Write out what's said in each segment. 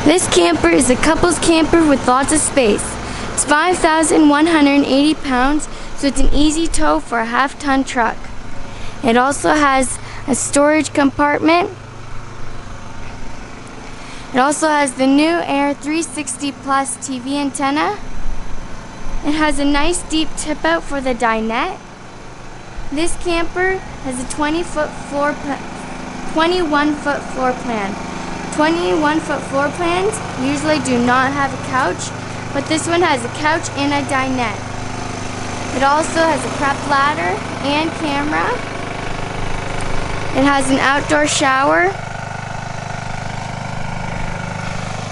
This camper is a couples camper with lots of space. It's 5,180 pounds, so it's an easy tow for a half-ton truck. It also has a storage compartment. It also has the new Air 360 Plus TV antenna. It has a nice deep tip out for the dinette. This camper has a 21-foot floor plan. 21-foot floor plans usually do not have a couch, but this one has a couch and a dinette. It also has a prep ladder and camera. It has an outdoor shower.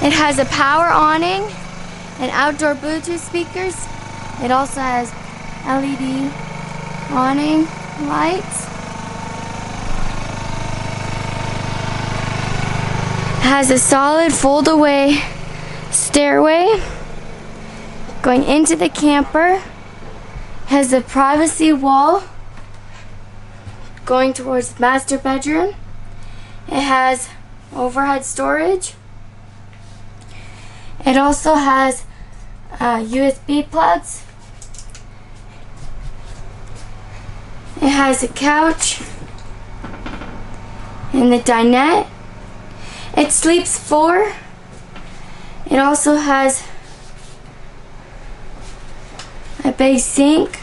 It has a power awning and outdoor Bluetooth speakers. It also has LED awning lights. It has a solid fold-away stairway going into the camper. It has a privacy wall going towards the master bedroom. It has overhead storage. It also has USB plugs. It has a couch and the dinette. It sleeps 4. It also has a big sink,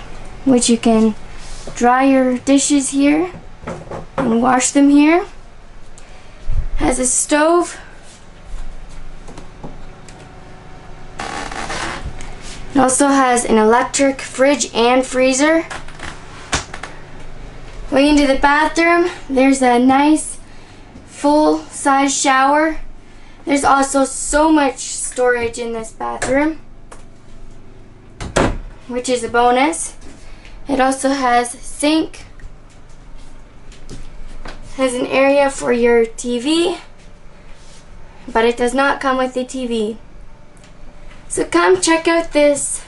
which you can dry your dishes here and wash them here. Has a stove. It also has an electric fridge and freezer. Going into the bathroom, there's a nice full-size shower. There's also so much storage in this bathroom, which is a bonus. It also has a sink. Has an area for your TV, but it does not come with a TV. So come check out this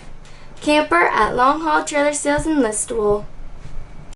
camper at Longhaul Trailer Sales in Listowel.